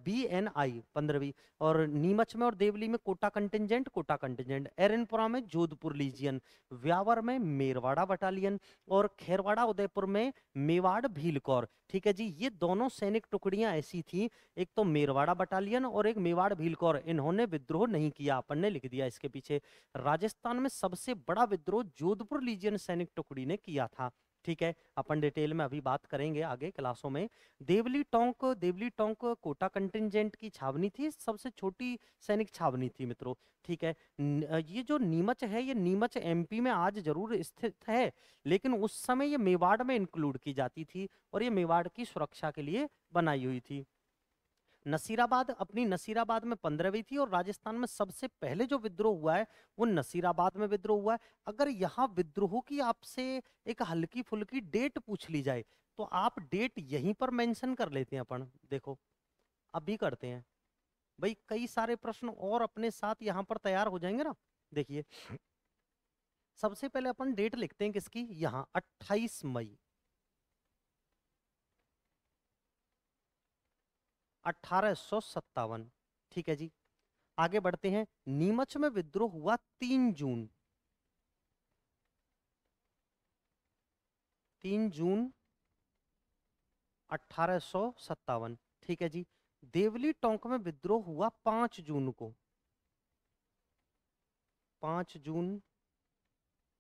BNI 15वीं। और नीमच में और देवली में कोटा कंटिजेंट, एरनपुरा में जोधपुर लीजियन, व्यावर में मेरवाड़ा बटालियन और खेरवाड़ा उदयपुर में मेवाड़ भीलकौर, ठीक है जी। ये दोनों सैनिक टुकड़ियां ऐसी थी, एक तो मेरवाड़ा बटालियन और एक मेवाड़ भीलकौर, इन्होंने विद्रोह नहीं किया, अपन ने लिख दिया इसके पीछे। राजस्थान में सबसे बड़ा विद्रोह जोधपुर लीजियन सैनिक टुकड़ी ने किया था, ठीक है। अपन डिटेल में अभी बात करेंगे आगे क्लासों में। देवली टोंक कोटा कंटिजेंट की छावनी थी, सबसे छोटी सैनिक छावनी थी मित्रों, ठीक है। ये जो नीमच है, ये नीमच एमपी में आज जरूर स्थित है, लेकिन उस समय ये मेवाड़ में इंक्लूड की जाती थी और ये मेवाड़ की सुरक्षा के लिए बनाई हुई थी। नसीराबाद, अपनी नसीराबाद में 15वीं थी और राजस्थान में सबसे पहले जो विद्रोह हुआ है वो नसीराबाद में विद्रोह हुआ है। अगर यहाँ विद्रोह की आपसे एक हल्की फुल्की डेट पूछ ली जाए तो आप डेट यहीं पर मेंशन कर लेते हैं, अपन देखो अभी करते हैं भाई, कई सारे प्रश्न और अपने साथ यहाँ पर तैयार हो जाएंगे ना। देखिए, सबसे पहले अपन डेट लिखते हैं किसकी, यहाँ 28 मई 1857, ठीक है जी। आगे बढ़ते हैं, नीमच में विद्रोह हुआ 3 जून, 3 जून 1857, ठीक है जी। देवली टोंक में विद्रोह हुआ 5 जून को, 5 जून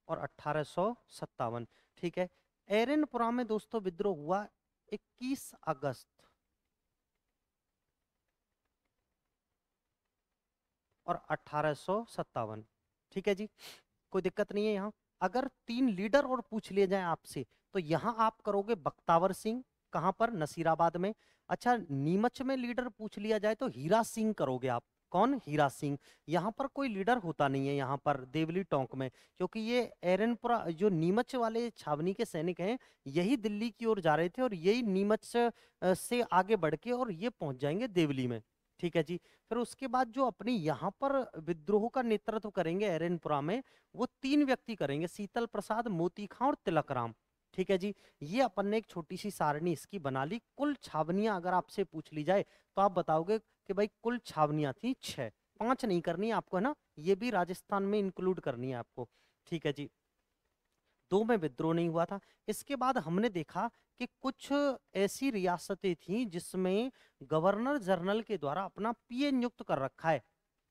और 1857, ठीक है। एरनपुरा में दोस्तों विद्रोह हुआ 21 अगस्त और 1857, ठीक है जी। कोई दिक्कत नहीं है यहाँ। अगर 3 लीडर और पूछ लिए जाए आपसे तो यहाँ आप करोगे बख्तावर सिंह, कहां पर, नसीराबाद में। अच्छा, नीमच में लीडर पूछ लिया जाए तो हीरा सिंह करोगे आप, कौन, हीरा सिंह। यहाँ पर कोई लीडर होता नहीं है यहाँ पर देवली टोंक में, क्योंकि ये एरनपुरा जो नीमच वाले छावनी के सैनिक हैं यही दिल्ली की ओर जा रहे थे और यही नीमच से आगे बढ़ के और ये पहुंच जाएंगे देवली में, ठीक है जी। फिर उसके बाद जो अपनी यहाँ पर विद्रोह का नेतृत्व करेंगे एरनपुरा में, वो 3 व्यक्ति करेंगे, शीतल प्रसाद, मोती खां और तिलक राम, ठीक है जी। ये अपन ने एक छोटी सी सारणी इसकी बना ली। कुल छावनियां अगर आपसे पूछ ली जाए तो आप बताओगे कि भाई कुल छावनियां थी 6, 5 नहीं करनी है आपको, है ना, ये भी राजस्थान में इंक्लूड करनी है आपको, ठीक है जी। 2 में विद्रोह नहीं हुआ था। इसके बाद हमने देखा कि कुछ ऐसी रियासतें थीं जिसमें गवर्नर जनरल के द्वारा अपना पीए नियुक्त कर रखा है,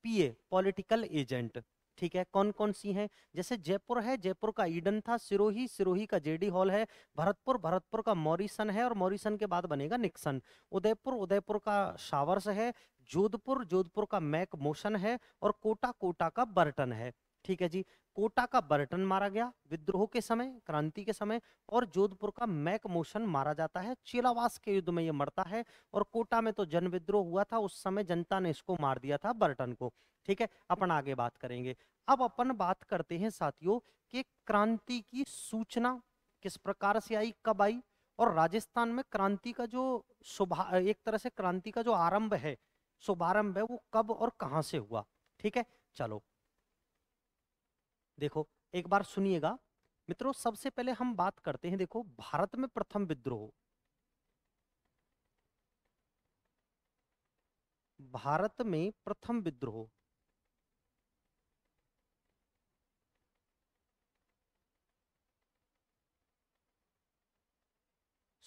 पीए पॉलिटिकल एजेंट, ठीक है। कौन कौन सी हैं? जैसे जयपुर है, जयपुर का ईडन था, सिरोही, सिरोही का जेडी हॉल है, भरतपुर, भरतपुर का मॉरिसन है और मॉरिसन के बाद बनेगा निक्सन, उदयपुर, उदयपुर का शावर्स है, जोधपुर, जोधपुर का मैक मोशन है और कोटा, कोटा का बर्टन है, ठीक है जी। कोटा का बर्टन मारा गया विद्रोह के समय, क्रांति के समय, और जोधपुर का मैक मोशन मारा जाता है, चेलावास के युद्ध में ये मरता है। और कोटा में तो जन विद्रोह हुआ था, उस समय जनता ने इसको मार दिया था बर्टन को, ठीक है। अपन आगे बात करेंगे। अब अपन बात करते हैं साथियों कि क्रांति की सूचना किस प्रकार से आई, कब आई, और राजस्थान में क्रांति का जो एक तरह से क्रांति का जो आरंभ है, शुभारंभ है, वो कब और कहां से हुआ, ठीक है। चलो देखो एक बार सुनिएगा, मित्रों सबसे पहले हम बात करते हैं, देखो भारत में प्रथम विद्रोह, भारत में प्रथम विद्रोह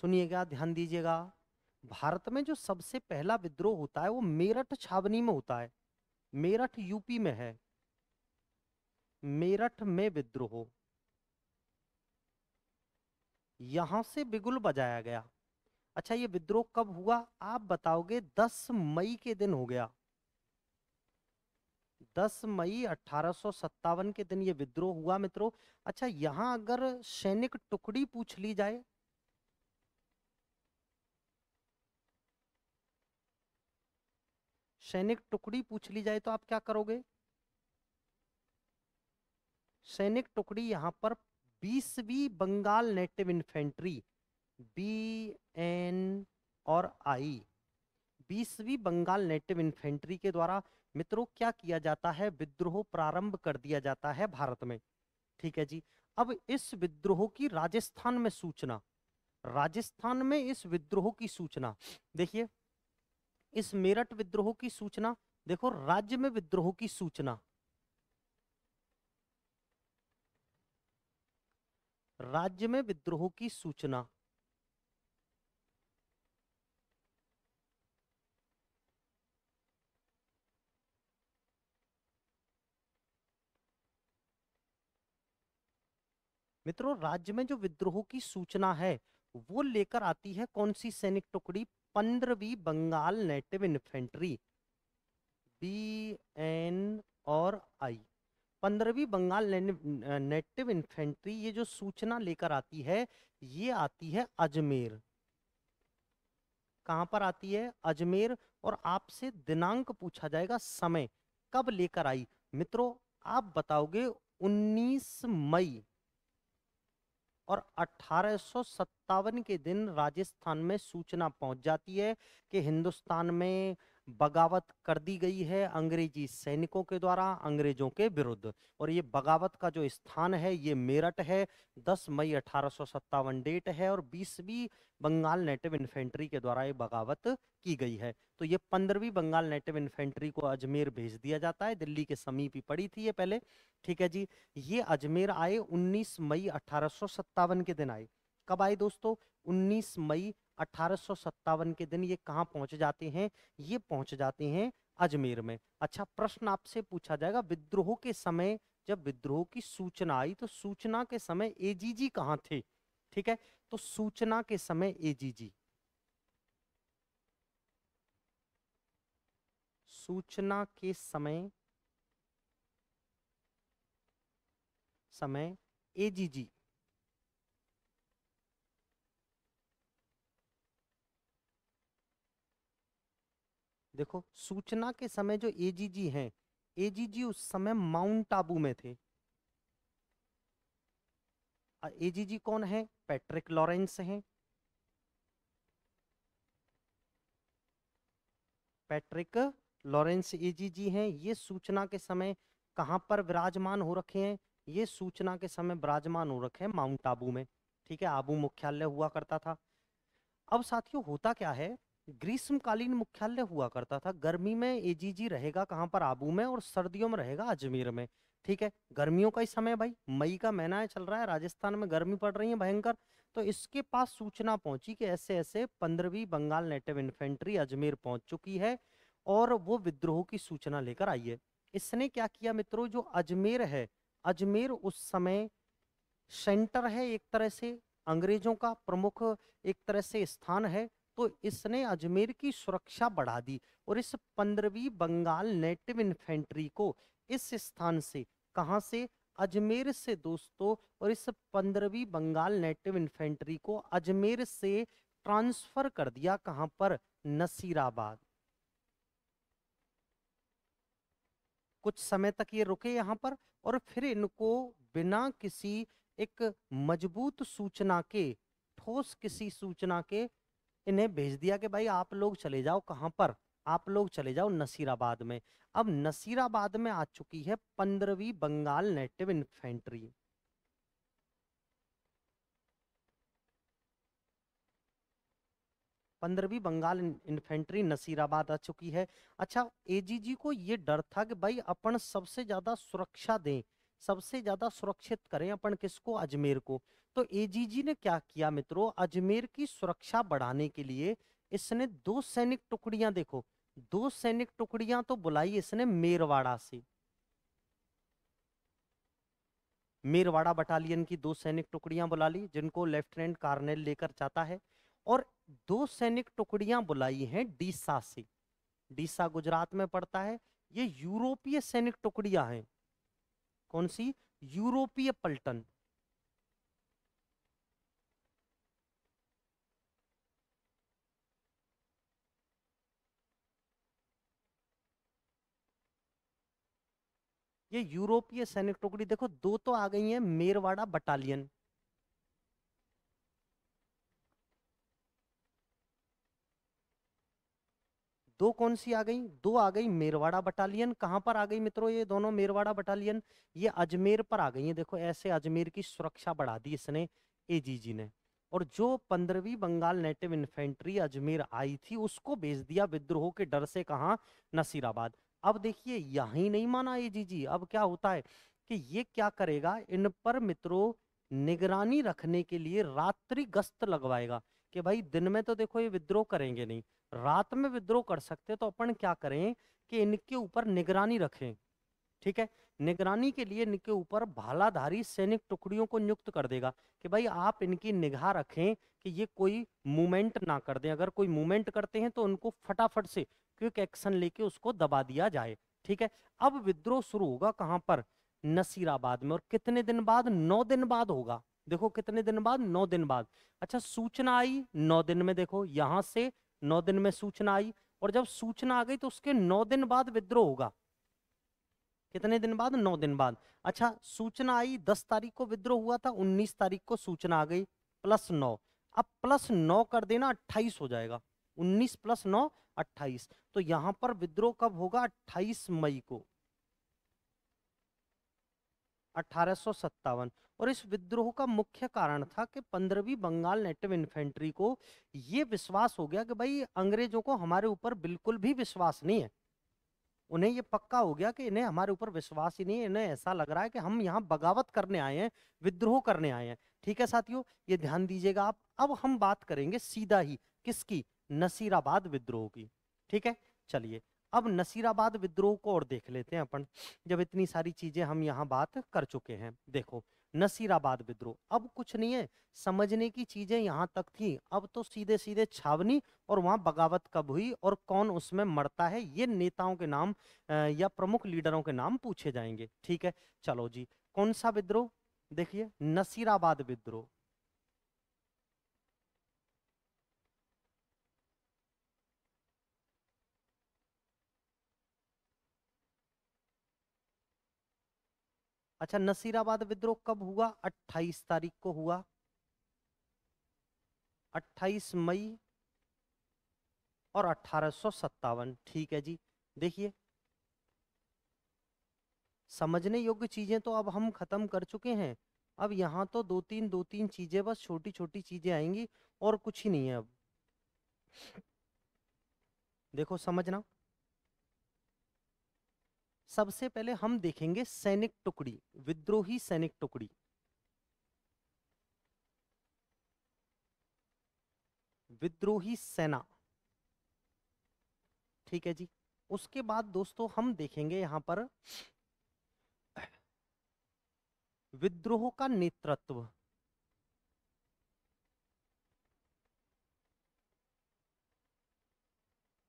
सुनिएगा, ध्यान दीजिएगा। भारत में जो सबसे पहला विद्रोह होता है वो मेरठ छावनी में होता है, मेरठ यूपी में है, मेरठ में विद्रोह, यहां से बिगुल बजाया गया। अच्छा ये विद्रोह कब हुआ आप बताओगे? 10 मई के दिन हो गया, 10 मई 1857 के दिन ये विद्रोह हुआ मित्रों। अच्छा यहां अगर सैनिक टुकड़ी पूछ ली जाए, सैनिक टुकड़ी पूछ ली जाए तो आप क्या करोगे? सैनिक टुकड़ी यहां पर 20वीं बंगाल नेटिव इन्फेंट्री, BN और I, 20वीं बंगाल नेटिव इन्फेंट्री के द्वारा मित्रों क्या किया जाता है? विद्रोह प्रारंभ कर दिया जाता है भारत में। ठीक है जी। अब इस विद्रोह की राजस्थान में सूचना, राजस्थान में इस विद्रोह की सूचना देखिए, इस मेरठ विद्रोह की सूचना देखो, राज्य में विद्रोह की सूचना, राज्य में विद्रोह की सूचना, मित्रों राज्य में जो विद्रोह की सूचना है वो लेकर आती है कौन सी सैनिक टुकड़ी? 15वीं बंगाल नेटिव इन्फेंट्री, BN और I, 15वीं बंगाल नेटिव इन्फेंट्री ये जो सूचना लेकर आती है, ये आती है अजमेर। कहां पर आती है? अजमेर। और आपसे दिनांक पूछा जाएगा, समय कब लेकर आई? मित्रों आप बताओगे 19 मई और 1857 के दिन राजस्थान में सूचना पहुंच जाती है कि हिंदुस्तान में बगावत कर दी गई है अंग्रेजी सैनिकों के द्वारा अंग्रेजों के विरुद्ध। और ये बगावत का जो स्थान है ये मेरठ है, 10 मई 1857 डेट है, और 20वीं बंगाल नेटिव इन्फेंट्री के द्वारा ये बगावत की गई है। तो ये 15वीं बंगाल नेटिव इन्फेंट्री को अजमेर भेज दिया जाता है, दिल्ली के समीप ही पड़ी थी ये पहले। ठीक है जी। ये अजमेर आए 19 मई 1857 के दिन आए। कब आए दोस्तों? 19 मई 1857 के दिन ये कहाँ पहुंच जाते हैं? ये पहुंच जाते हैं अजमेर में। अच्छा प्रश्न आपसे पूछा जाएगा, विद्रोह के समय जब विद्रोह की सूचना आई तो सूचना के समय एजीजी कहाँ थे? ठीक है, तो सूचना के समय एजीजी, सूचना के समय एजीजी, देखो सूचना के समय जो एजीजी हैं, एजीजी उस समय माउंट आबू में थे। एजीजी कौन है? पैट्रिक लॉरेंस हैं, पैट्रिक लॉरेंस एजीजी हैं। ये सूचना के समय कहां पर विराजमान हो रखे हैं? ये सूचना के समय विराजमान हो रखे हैं माउंट आबू में। ठीक है, आबू मुख्यालय हुआ करता था। अब साथियों होता क्या है, ग्रीष्मकालीन मुख्यालय हुआ करता था, गर्मी में एजीजी रहेगा कहां पर? आबू में, और सर्दियों में रहेगा अजमेर में। ठीक है, गर्मियों का ही समय भाई, मई का महीना है, चल रहा है, राजस्थान में गर्मी पड़ रही है भयंकर। तो इसके पास सूचना पहुंची कि ऐसे ऐसे 15वीं बंगाल नेटिव इन्फेंट्री अजमेर पहुंच चुकी है और वो विद्रोह की सूचना लेकर आई है। इसने क्या किया मित्रों, जो अजमेर है, अजमेर उस समय सेंटर है एक तरह से, अंग्रेजों का प्रमुख एक तरह से स्थान है। तो इसने अजमेर की सुरक्षा बढ़ा दी और इस 15वीं बंगाल नेटिव इन्फेंट्री को इस स्थान से, कहां से? अजमेर से दोस्तों। और इस 15वीं बंगाल नेटिव इन्फेंट्री को अजमेर से ट्रांसफर कर दिया कहां पर? नसीराबाद। कुछ समय तक ये रुके यहाँ पर और फिर इनको बिना किसी एक मजबूत सूचना के, ठोस किसी सूचना के, इन्हें भेज दिया कि भाई आप लोग चले जाओ कहां पर? आप लोग चले जाओ नसीराबाद में। अब नसीराबाद में आ चुकी है 15वीं बंगाल नेटिव इन्फेंट्री। 15वीं बंगाल इन्फेंट्री नसीराबाद आ चुकी है। अच्छा, एजीजी को ये डर था कि भाई अपन सबसे ज्यादा सुरक्षा दें, सबसे ज्यादा सुरक्षित करें अपन किसको, अजमेर को। तो एजीजी ने क्या किया मित्रों, अजमेर की सुरक्षा बढ़ाने के लिए इसने दो सैनिक टुकड़ियां, देखो दो सैनिक टुकड़ियां तो बुलाई इसने मेरवाड़ा से, मेरवाड़ा बटालियन की दो सैनिक टुकड़ियां बुला ली जिनको लेफ्टिनेंट कार्नेल लेकर जाता है। और दो सैनिक टुकड़ियां बुलाई हैं डीसा से, डीसा गुजरात में पड़ता है। ये यूरोपीय सैनिक टुकड़ियां हैं। कौन सी, यूरोपीय पलटन। ये यूरोपीय सैनिक टुकड़ी देखो, दो तो आ गई हैं मेरवाड़ा बटालियन, दो कौन सी आ गई, दो आ गई मेरवाड़ा बटालियन। कहां पर आ गई मित्रों ये दोनों मेरवाड़ा बटालियन, ये अजमेर पर आ गई है। देखो ऐसे अजमेर की सुरक्षा बढ़ा दी इसने, एजीजी ने। और जो 15वीं बंगाल नेटिव इन्फेंट्री अजमेर आई थी उसको भेज दिया विद्रोह के डर से, कहा, नसीराबाद। अब देखिए यही नहीं माना एजीजी, अब क्या होता है कि ये क्या करेगा, इन पर मित्रों निगरानी रखने के लिए रात्रि गश्त लगवाएगा कि भाई दिन में तो देखो ये विद्रोह करेंगे नहीं, रात में विद्रोह कर सकते, तो अपन क्या करें कि इनके ऊपर निगरानी रखें। ठीक है, निगरानी के लिए इनके ऊपर भालाधारी सैनिक टुकड़ियों को नियुक्त कर देगा कि भाई आप इनकी निगाह रखें कि ये कोई मूवमेंट ना कर दें, अगर कोई मूवमेंट करते हैं तो उनको फटाफट से क्विक एक्शन लेके उसको दबा दिया जाए। ठीक है, अब विद्रोह शुरू होगा कहां पर, नसीराबाद में। और कितने दिन बाद, 9 दिन बाद होगा। देखो कितने दिन बाद, 9 दिन बाद। अच्छा, सूचना आई 9 दिन में, देखो यहां से 9 दिन में सूचना आई, और जब सूचना आ गई तो उसके 9 दिन बाद विद्रोह होगा। कितने दिन बाद, 9 दिन बाद। अच्छा, सूचना आई 10 तारीख को विद्रोह हुआ था, 19 तारीख को सूचना आ गई, +9। अब +9 कर देना, 28 हो जाएगा। 19 + 9 28। तो यहां पर विद्रोह कब होगा, 28 मई को, 1857। और इस विद्रोह का मुख्य कारण था कि 15वीं बंगाल नेटिव इन्फेंट्री को यह विश्वास हो गया कि भाई अंग्रेजों को हमारे ऊपर बिल्कुल भी विश्वास नहीं है। उन्हें ये पक्का हो गया कि इन्हें हमारे ऊपर विश्वास ही नहीं है, इन्हें ऐसा लग रहा है कि हम यहाँ बगावत करने आए हैं, विद्रोह करने आए हैं। ठीक है साथियों, ये ध्यान दीजिएगा आप। अब हम बात करेंगे सीधा ही किसकी, नसीराबाद विद्रोह की। ठीक है, चलिए अब नसीराबाद विद्रोह को और देख लेते हैं अपन, जब इतनी सारी चीजें हम यहाँ बात कर चुके हैं। देखो नसीराबाद विद्रोह, अब कुछ नहीं है, समझने की चीजें यहाँ तक थी, अब तो सीधे सीधे छावनी और वहां बगावत कब हुई और कौन उसमें मरता है, ये नेताओं के नाम या प्रमुख लीडरों के नाम पूछे जाएंगे। ठीक है, चलो जी, कौन सा विद्रोह, देखिए नसीराबाद विद्रोह। अच्छा, नसीराबाद विद्रोह कब हुआ, 28 तारीख को हुआ, 28 मई और 1857। ठीक है जी, देखिए समझने योग्य चीजें तो अब हम खत्म कर चुके हैं। अब यहाँ तो दो तीन चीजें, बस छोटी छोटी चीजें आएंगी और कुछ ही नहीं है अब। देखो समझना, सबसे पहले हम देखेंगे सैनिक टुकड़ी, विद्रोही सैनिक टुकड़ी, विद्रोही सेना। ठीक है जी, उसके बाद दोस्तों हम देखेंगे यहां पर विद्रोह का नेतृत्व,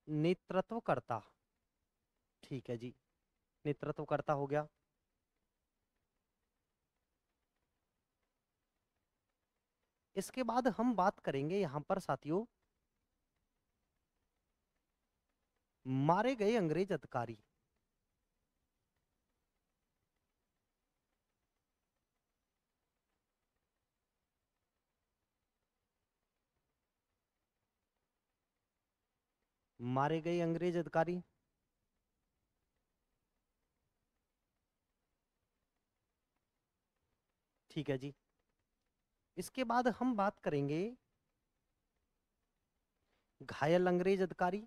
नेतृत्वकर्ता। ठीक है जी, नेतृत्वकर्ता हो गया। इसके बाद हम बात करेंगे यहां पर साथियों, मारे गए अंग्रेज अधिकारी, मारे गए अंग्रेज अधिकारी। ठीक है जी, इसके बाद हम बात करेंगे घायल अंग्रेज अधिकारी,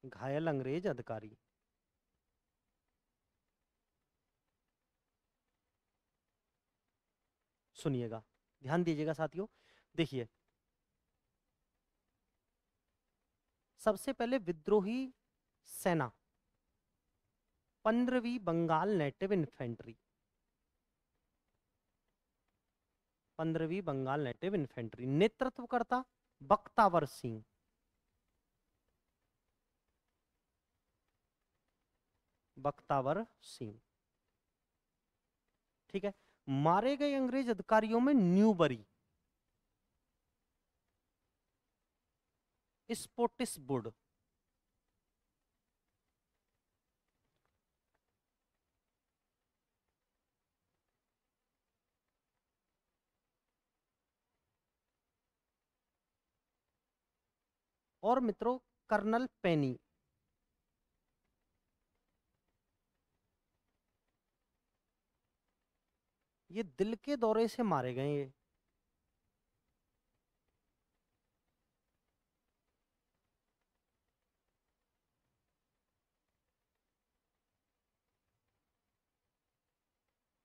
घायल अंग्रेज अधिकारी। सुनिएगा, ध्यान दीजिएगा साथियों। देखिए, सबसे पहले विद्रोही सेना 15वीं बंगाल नेटिव इन्फेंट्री, 15वीं बंगाल नेटिव इन्फेंट्री, नेतृत्वकर्ता बख्तावर सिंह, बख्तावर सिंह। ठीक है। मारे गए अंग्रेज अधिकारियों में न्यूबरी, स्पोटिसवुड, और मित्रों कर्नल पेनी। ये दिल के दौरे से मारे गए। ये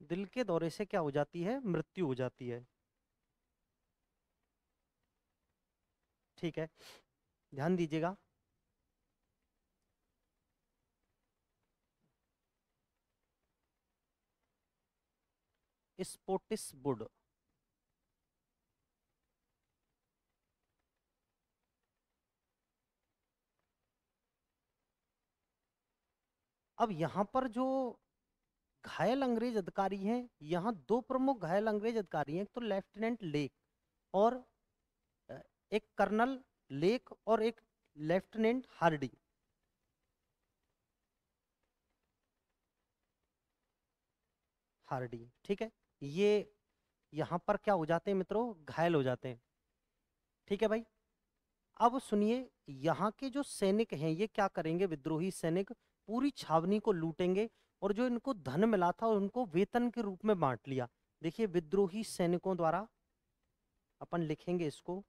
दिल के दौरे से क्या हो जाती है? मृत्यु हो जाती है। ठीक है, ध्यान दीजिएगा। स्पोटिसवुड, अब यहां पर जो घायल अंग्रेज अधिकारी हैं, यहाँ दो प्रमुख घायल अंग्रेज अधिकारी हैं, एक तो लेफ्टिनेंट लेक और अ, एक कर्नल लेक और एक लेफ्टिनेंट हार्डी। हार्डी, ठीक है। ये यहाँ पर क्या हो जाते हैं मित्रों? घायल हो जाते हैं। ठीक है भाई। अब सुनिए, यहाँ के जो सैनिक हैं ये क्या करेंगे? विद्रोही सैनिक पूरी छावनी को लूटेंगे और जो इनको धन मिला था उनको वेतन के रूप में बांट लिया। देखिए, विद्रोही सैनिकों द्वारा, अपन लिखेंगे इसको,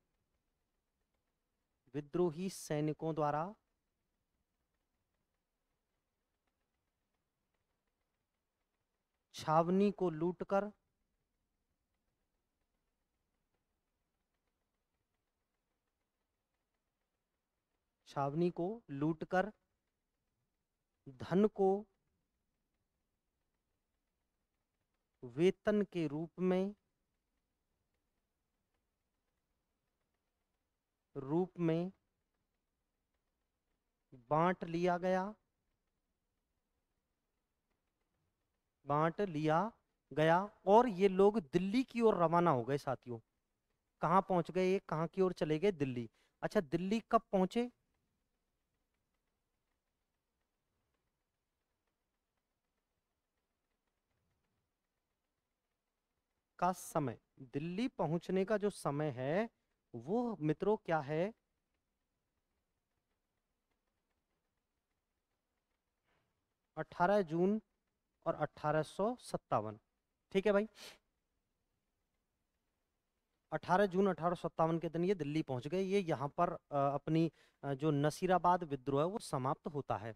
विद्रोही सैनिकों द्वारा छावनी को लूटकर छावनी को लूटकर धन को वेतन के रूप में बांट लिया गया और ये लोग दिल्ली की ओर रवाना हो गए साथियों। कहाँ पहुंच गए? ये कहाँ की ओर चले गए? दिल्ली। अच्छा, दिल्ली कब पहुंचे? का समय, दिल्ली पहुंचने का जो समय है वो मित्रों क्या है? 18 जून और 1857। ठीक है भाई, 18 जून 1857 के दिन ये दिल्ली पहुंच गए। ये यहाँ पर अपनी जो नसीराबाद विद्रोह है वो समाप्त होता है।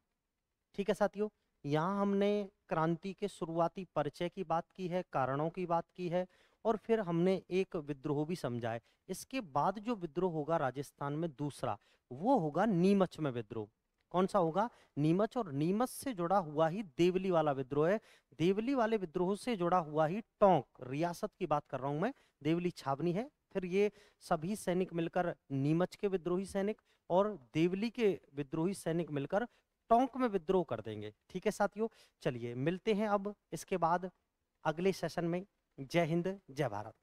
ठीक है साथियों, यहाँ हमने क्रांति के शुरुआती परिचय की बात की है, कारणों की बात की है, और फिर हमने एक विद्रोह भी समझा है। इसके बाद जो विद्रोह होगा राजस्थान में दूसरा, वो होगा नीमच में विद्रोह। कौन सा होगा? नीमच। और नीमच से जुड़ा हुआ ही देवली वाला विद्रोह है। देवली वाले विद्रोह से जुड़ा हुआ ही टोंक, रियासत की बात कर रहा हूं मैं, देवली छावनी है। फिर ये सभी सैनिक मिलकर, नीमच के विद्रोही सैनिक और देवली के विद्रोही सैनिक मिलकर टोंक में विद्रोह कर देंगे। ठीक है साथियों, चलिए मिलते हैं अब इसके बाद अगले सेशन में। जय हिंद, जय भारत।